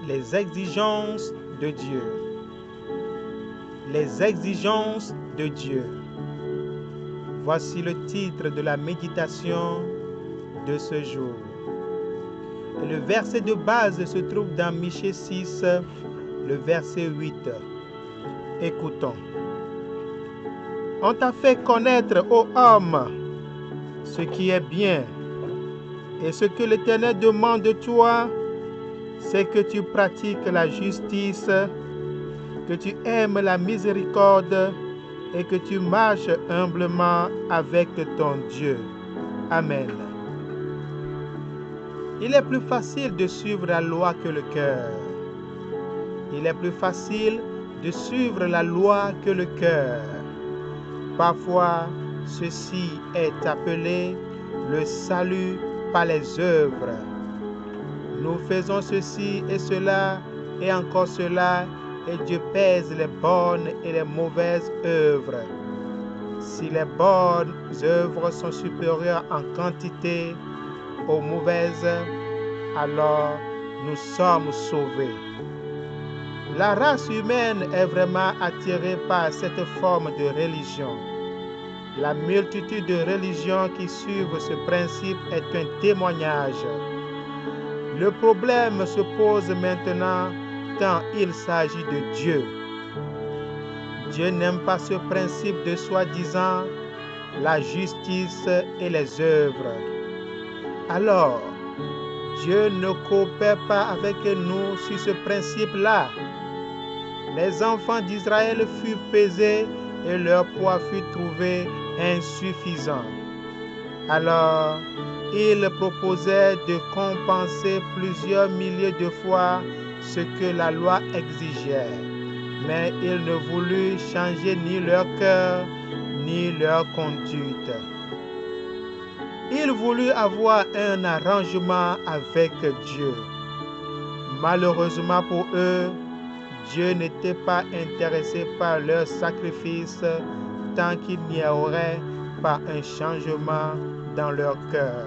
Les exigences de Dieu. Les exigences de Dieu. Voici le titre de la méditation de ce jour. Et le verset de base se trouve dans Michée 6, le verset 8. Écoutons. On t'a fait connaître, ô homme, ce qui est bien. Et ce que l'Éternel demande de toi, c'est que tu pratiques la justice, que tu aimes la miséricorde et que tu marches humblement avec ton Dieu. Amen. Il est plus facile de suivre la loi que le cœur. Il est plus facile de suivre la loi que le cœur. Parfois, ceci est appelé le salut par les œuvres. Nous faisons ceci et cela et encore cela, et Dieu pèse les bonnes et les mauvaises œuvres. Si les bonnes œuvres sont supérieures en quantité aux mauvaises, alors nous sommes sauvés. La race humaine est vraiment attirée par cette forme de religion. La multitude de religions qui suivent ce principe est un témoignage. Le problème se pose maintenant quand il s'agit de Dieu. Dieu n'aime pas ce principe de soi-disant la justice et les œuvres. Alors, Dieu ne coopère pas avec nous sur ce principe-là. Les enfants d'Israël furent pesés et leur poids fut trouvé insuffisant. Alors, il proposait de compenser plusieurs milliers de fois ce que la loi exigeait. Mais il ne voulut changer ni leur cœur, ni leur conduite. Il voulut avoir un arrangement avec Dieu. Malheureusement pour eux, Dieu n'était pas intéressé par leur sacrifice tant qu'il n'y aurait pas un changement dans leur cœur.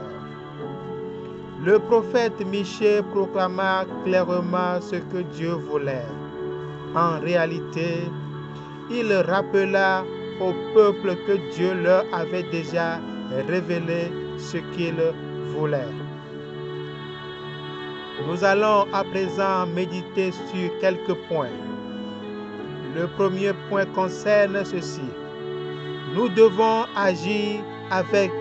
Le prophète Michée proclama clairement ce que Dieu voulait. En réalité, il rappela au peuple que Dieu leur avait déjà révélé ce qu'il voulait. Nous allons à présent méditer sur quelques points. Le premier point concerne ceci. Nous devons agir avec